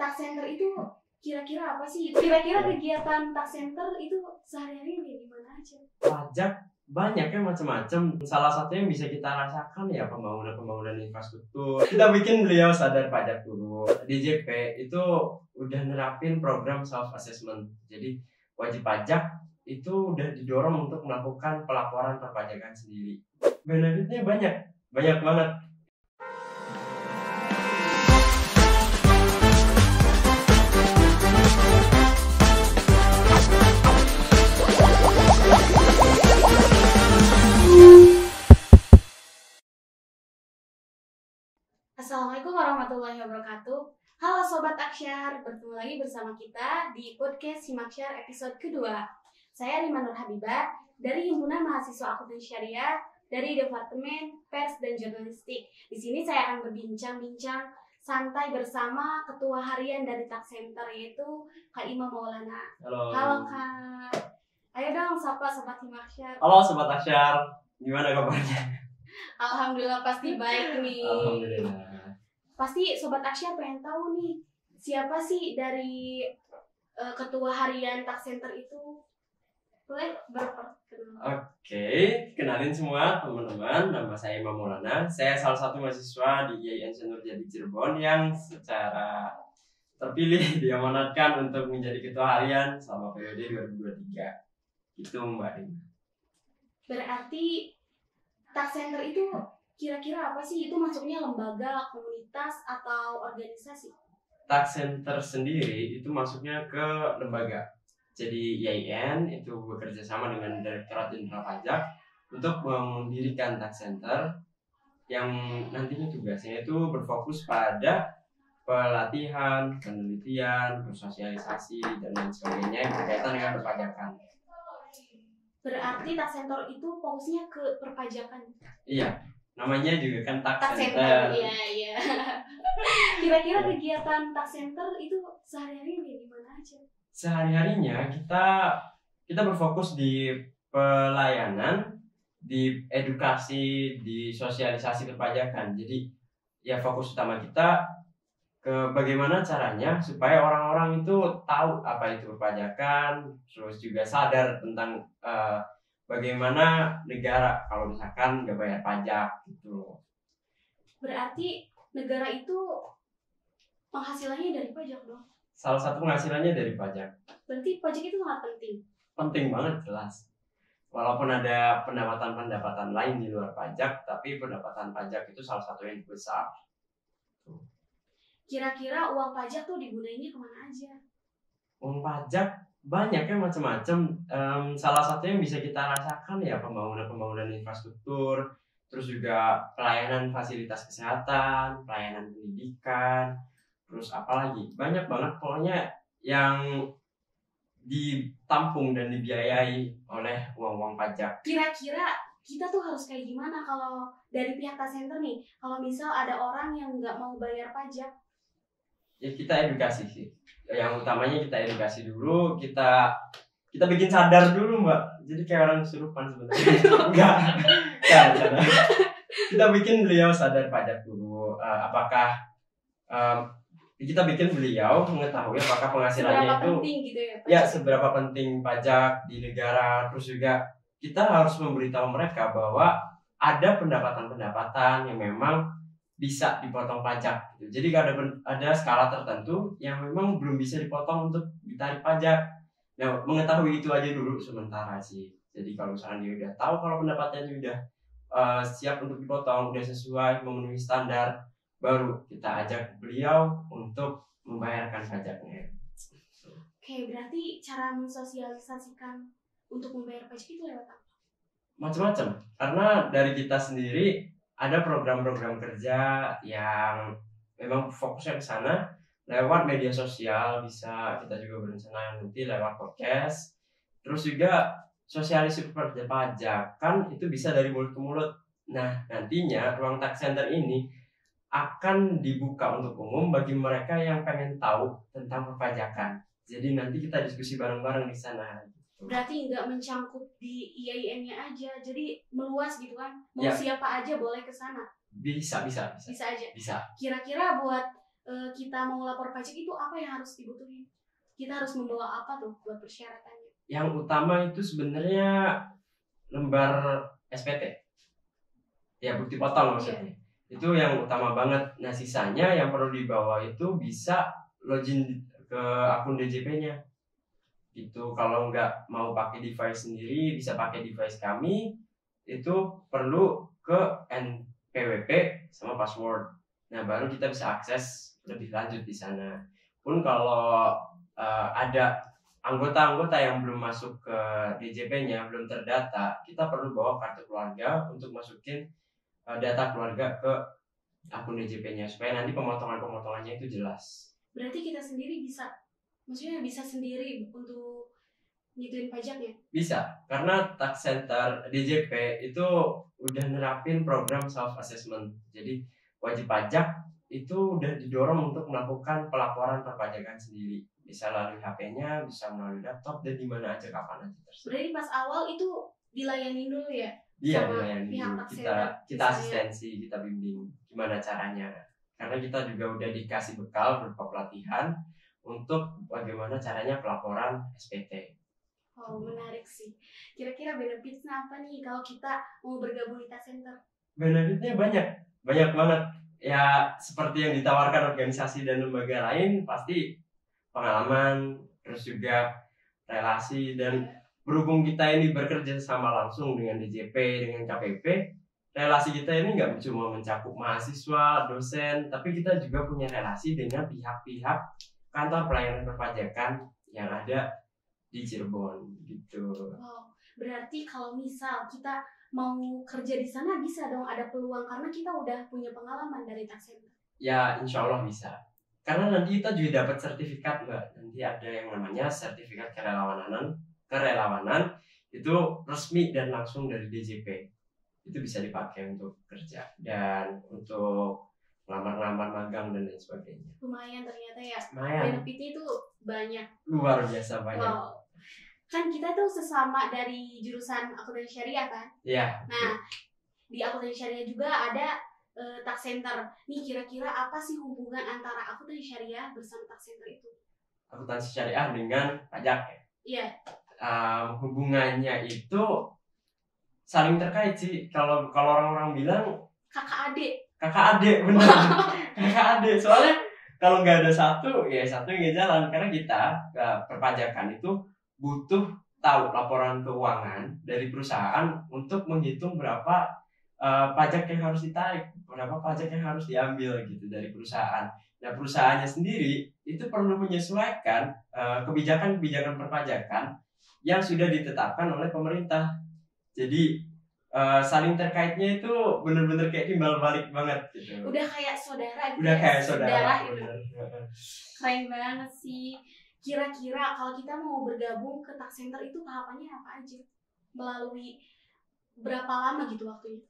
tax center itu kira-kira apa sih? Kira-kira kegiatan tax center itu sehari-hari kayak gimana aja? Pajak banyak ya, macam-macam. Salah satu yang bisa kita rasakan ya pembangunan infrastruktur. Kita bikin beliau sadar pajak dulu. DJP itu udah nerapin program self assessment. Jadi wajib pajak itu udah didorong untuk melakukan pelaporan perpajakan sendiri. Benefitnya banyak banget. Assalamualaikum warahmatullahi wabarakatuh. Halo Sobat Aksyar, bertemu lagi bersama kita di podcast Himaksyar episode kedua. Saya Rima Nur Habibah dari Himpunan Mahasiswa Akuntansi Syariah dari Departemen Pers dan Jurnalistik. Di sini saya akan berbincang-bincang santai bersama Ketua Harian dari Tax Center, yaitu Kak Ima Maulana. Halo Kak. Ayo dong sapa Sobat Himaksyar. Halo Sobat Aksyar, gimana kabarnya? Alhamdulillah pasti baik nih. Alhamdulillah. Pasti Sobat Aksyar pengen tahu nih, siapa sih dari Ketua Harian Tax Center itu? Boleh berperkenalan? Oke, kenalin semua teman-teman, nama saya Imam Maulana. Saya salah satu mahasiswa di IAIN Senurjadi Cirebon yang secara terpilih diamanatkan untuk menjadi Ketua Harian selama periode 2023. Itu Mbak Rina. Berarti Tax Center itu kira-kira apa sih? Itu masuknya lembaga, komunitas, atau organisasi? Tax Center sendiri itu masuknya ke lembaga. Jadi IAIN itu bekerja sama dengan Direktorat Jenderal Pajak untuk mendirikan Tax Center yang nantinya tugasnya itu berfokus pada pelatihan, penelitian, bersosialisasi, dan lain sebagainya yang berkaitan dengan perpajakan. Berarti Tax Center itu fokusnya ke perpajakan? Iya, namanya juga kan Tax Center. Center. Iya. Kira-kira kegiatan Tax Center itu sehari-hari kayak gimana aja? Sehari-harinya kita berfokus di pelayanan, di edukasi, di sosialisasi perpajakan. Jadi ya fokus utama kita ke bagaimana caranya supaya orang-orang itu tahu apa itu perpajakan, terus juga sadar tentang bagaimana negara kalau misalkan nggak bayar pajak gitu. Berarti negara itu penghasilannya dari pajak dong? Salah satu penghasilannya dari pajak. Berarti pajak itu sangat penting? Penting banget, jelas. Walaupun ada pendapatan-pendapatan lain di luar pajak, tapi pendapatan pajak itu salah satu yang besar. Kira-kira uang pajak tuh digunainnya kemana aja? Uang pajak banyak ya, macam-macam. Salah satu yang bisa kita rasakan ya pembangunan infrastruktur, terus juga pelayanan fasilitas kesehatan, pelayanan pendidikan, terus apalagi banyak banget pokoknya yang ditampung dan dibiayai oleh uang-uang pajak. Kira-kira kita tuh harus kayak gimana kalau dari pihak Tax Center nih, kalau misal ada orang yang nggak mau bayar pajak? Ya kita edukasi sih. Yang utamanya kita edukasi dulu, kita bikin sadar dulu Mbak. Jadi kayak orang kesurupan sebenarnya. Enggak. Kita bikin beliau sadar pajak dulu. Kita bikin beliau mengetahui apakah penghasilannya seberapa itu penting gitu ya, ya seberapa penting pajak di negara. Terus juga kita harus memberitahu mereka bahwa ada pendapatan-pendapatan yang memang bisa dipotong pajak gitu. Jadi ada skala tertentu yang memang belum bisa dipotong untuk ditarik pajak. Nah, mengetahui itu aja dulu sementara sih. Jadi kalau misalnya dia udah tahu kalau pendapatannya udah siap untuk dipotong, udah sesuai memenuhi standar, baru kita ajak beliau untuk membayarkan pajaknya. Oke, berarti cara mensosialisasikan untuk membayar pajak itu lewat apa? Macam-macam. Karena dari kita sendiri ada program-program kerja yang memang fokusnya ke sana lewat media sosial, bisa kita juga berencana nanti lewat podcast. Terus juga sosialisasi perpajakan itu bisa dari mulut ke mulut. Nah, nantinya ruang Tax Center ini akan dibuka untuk umum bagi mereka yang pengen tahu tentang perpajakan. Jadi nanti kita diskusi bareng-bareng di sana. Berarti nggak mencangkup di IAIN-nya aja, jadi meluas gitu kan? Mau Ya. siapa aja boleh ke sana? Bisa Bisa aja. Bisa. Kira-kira buat kita mau lapor pajak itu apa yang harus dibutuhin? Kita harus membawa apa tuh buat persyaratannya? Yang utama itu sebenarnya lembar SPT. Ya, bukti potong maksudnya. Itu yang utama banget. Nah, sisanya yang perlu dibawa itu bisa login ke akun DJP-nya. Itu kalau nggak mau pakai device sendiri, bisa pakai device kami. Itu perlu ke NPWP sama password. Nah, baru kita bisa akses lebih lanjut di sana. Pun kalau ada anggota-anggota yang belum masuk ke DJP-nya, belum terdata, kita perlu bawa kartu keluarga untuk masukin data keluarga ke akun DJP-nya supaya nanti pemotongan-pemotongannya itu jelas. Berarti kita sendiri maksudnya bisa sendiri untuk ngituin pajaknya? Bisa, karena tax center DJP itu udah nerapin program self assessment. Jadi wajib pajak itu udah didorong untuk melakukan pelaporan perpajakan sendiri. Bisa melalui HP-nya, bisa melalui laptop, dan di mana aja kapan aja terserah. Berarti pas awal itu dilayani dulu ya? Iya, sama dilayani pihak dulu. tax Kita center, asistensi, kita bimbing gimana caranya. Karena kita juga udah dikasih bekal berupa pelatihan untuk bagaimana caranya pelaporan SPT. Oh, menarik sih. Kira-kira benefitnya apa nih kalau kita mau bergabung di tax center? Benefitnya banyak banget. Ya, seperti yang ditawarkan organisasi dan lembaga lain, pasti pengalaman, terus juga relasi, dan berhubung kita ini bekerja sama langsung dengan DJP, dengan KPP, relasi kita ini nggak cuma mencakup mahasiswa, dosen, tapi kita juga punya relasi dengan pihak-pihak kantor pelayanan perpajakan yang ada di Cirebon gitu. Wow, berarti kalau misal kita mau kerja di sana bisa dong, ada peluang karena kita udah punya pengalaman dari tax center. Ya, insya Allah bisa. Karena nanti kita juga dapat sertifikat, Mbak. Nanti ada yang namanya sertifikat kerelawanan itu resmi dan langsung dari DJP. Itu bisa dipakai untuk kerja dan untuk lamar-lamar magang dan lain sebagainya. Lumayan ternyata ya. Lumayan. Benefitnya itu banyak. Luar biasa banyak. Wow. Kan kita tuh sesama dari jurusan akuntansi syariah kan? Iya. Nah, di akuntansi syariah juga ada tax center. Nih kira-kira apa sih hubungan antara akuntansi syariah bersama tax center itu? Akuntansi syariah dengan pajak ya? Iya. Hubungannya itu saling terkait sih. Kalau orang-orang bilang kakak adik, bener. Kakak adik. Soalnya kalau nggak ada satu, ya satu yang nggak jalan. Karena kita perpajakan itu butuh tahu laporan keuangan dari perusahaan untuk menghitung berapa pajak yang harus ditarik, berapa pajak yang harus diambil gitu dari perusahaan. Nah, perusahaannya sendiri itu perlu menyesuaikan kebijakan-kebijakan perpajakan yang sudah ditetapkan oleh pemerintah. Jadi saling terkaitnya itu benar-benar kayak timbal balik banget gitu. Udah kayak saudara gitu. Udah kayak saudara gitu. Bener. Keren banget sih. Kira-kira kalau kita mau bergabung ke tax center itu tahapannya apa aja? Melalui berapa lama gitu waktunya?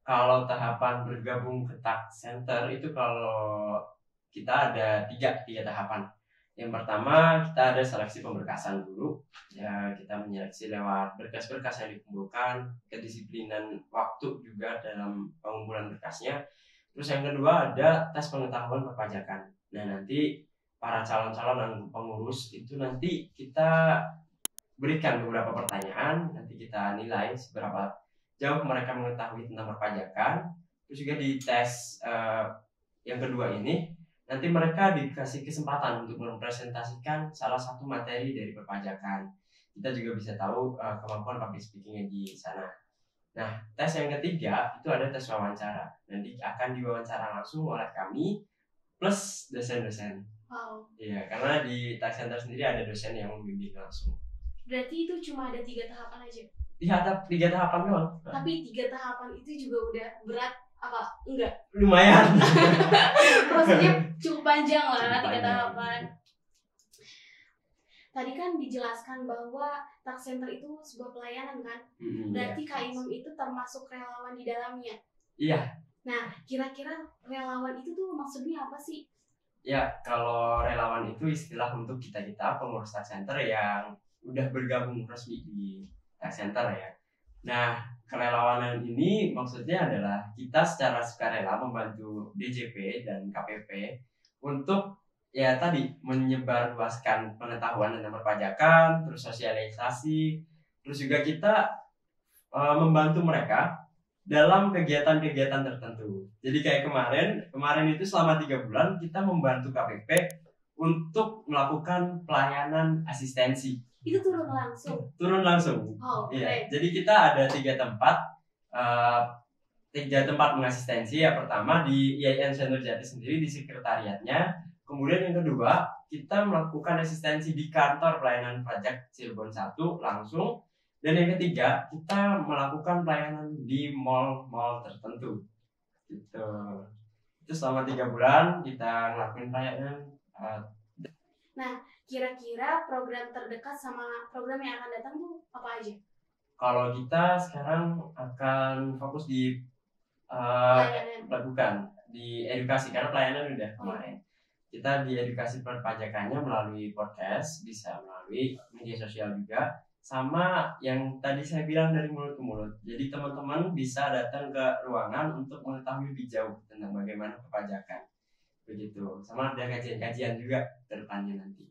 Kalau tahapan bergabung ke tax center itu kalau kita ada tiga tahapan. Yang pertama kita ada seleksi pemberkasan dulu. Ya, kita menyeleksi lewat berkas-berkas yang dikumpulkan, kedisiplinan waktu juga dalam pengumpulan berkasnya. Terus yang kedua ada tes pengetahuan perpajakan. Nah, nanti para calon-calon pengurus itu nanti kita berikan beberapa pertanyaan, nanti kita nilai seberapa jauh mereka mengetahui tentang perpajakan. Terus juga di tes yang kedua ini nanti mereka dikasih kesempatan untuk mempresentasikan salah satu materi dari perpajakan. Kita juga bisa tahu kemampuan public speakingnya di sana. Nah, tes yang ketiga itu ada tes wawancara. Nanti akan diwawancara langsung oleh kami plus dosen-dosen. Wow. Iya, karena di tax center sendiri ada dosen yang membimbing langsung. Berarti itu cuma ada 3 tahapan aja? Iya, ada 3 tahapan doang. Tapi 3 tahapan itu juga udah berat apa enggak? Lumayan. Prosesnya cukup panjang lah, 3 tahapan. Tadi kan dijelaskan bahwa tax center itu sebuah pelayanan kan? Berarti Kak Imam itu termasuk relawan di dalamnya? Iya. Nah, kira-kira relawan itu tuh maksudnya apa sih? Ya, kalau relawan itu istilah untuk kita-kita pengurus tax center yang udah bergabung resmi di tax center ya. Nah, kerelawanan ini maksudnya adalah kita secara sukarela membantu DJP dan KPP untuk ya tadi menyebarluaskan pengetahuan tentang perpajakan, terus sosialisasi, terus juga kita membantu mereka dalam kegiatan-kegiatan tertentu. Jadi kayak kemarin itu selama 3 bulan kita membantu KPP untuk melakukan pelayanan asistensi. Itu turun langsung. Turun langsung. Oh, iya. Jadi kita ada 3 tempat, 3 tempat mengasistensi. Yang pertama di IAIN Syah Nurjati sendiri di sekretariatnya. Kemudian yang kedua kita melakukan asistensi di kantor pelayanan pajak Cirebon 1 langsung. Dan yang ketiga kita melakukan pelayanan di mall-mall tertentu. Gitu. Itu selama 3 bulan kita ngelakuin pelayanan. Nah, kira-kira program terdekat sama program yang akan datang tuh apa aja? Kalau kita sekarang akan fokus di bukan di edukasi, karena pelayanan udah kemarin. Kita di edukasi perpajakannya melalui podcast, bisa melalui media sosial juga, sama yang tadi saya bilang dari mulut ke mulut. Jadi teman-teman bisa datang ke ruangan untuk mengetahui lebih jauh tentang bagaimana perpajakan. Begitu. Sama ada kajian-kajian juga ke depannya nanti.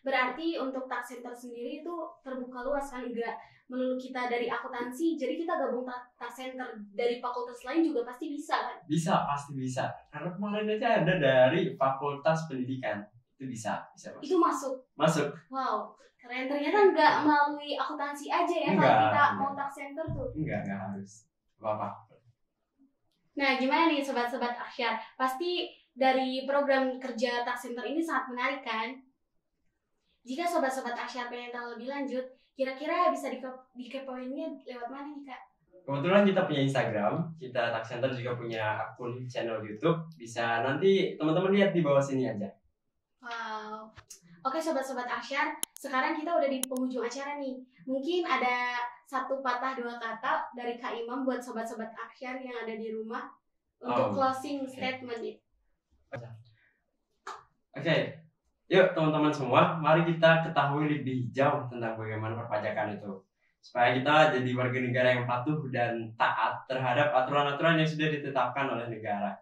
Berarti untuk tax center sendiri itu terbuka luas kan, enggak melulu kita dari akuntansi, jadi kita gabung tax center dari fakultas lain juga pasti bisa kan? Bisa, pasti bisa. Karena kemarin aja ada dari fakultas pendidikan. Itu bisa masuk. Itu masuk? Masuk. Wow, keren. Ternyata enggak melalui akuntansi aja ya kalau kita mau tax center tuh? Enggak harus. Apa-apa. Nah, gimana nih sobat-sobat Aksyar? Pasti dari program kerja tax center ini sangat menarik kan? Jika sobat-sobat Aksyar pengen tahu lebih lanjut, kira-kira bisa dikepoinnya lewat mana nih Kak? Kebetulan kita punya Instagram, kita tax center juga punya akun channel YouTube. Bisa nanti teman-teman lihat di bawah sini aja. Wow. Oke sobat-sobat Aksyar, sekarang kita udah di penghujung acara nih. Mungkin ada satu patah dua kata dari Kak Imam buat sobat-sobat Aksyar yang ada di rumah untuk closing statement nih. Oke. Yuk teman-teman semua, mari kita ketahui lebih jauh tentang bagaimana perpajakan itu. Supaya kita jadi warga negara yang patuh dan taat terhadap aturan-aturan yang sudah ditetapkan oleh negara.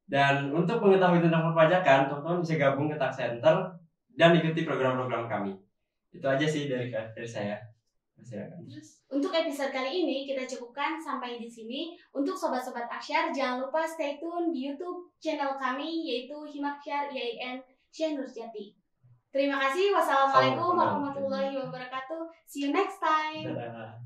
Dan untuk mengetahui tentang perpajakan, teman-teman bisa gabung ke tax center dan ikuti program-program kami. Itu aja sih dari saya. Terus, untuk episode kali ini kita cukupkan sampai di sini. Untuk sobat-sobat Aksyar, jangan lupa stay tune di YouTube channel kami yaitu Himaksyar IAIN Syah Nurjati. Terima kasih. Wassalamualaikum warahmatullahi wabarakatuh. See you next time. Dadah.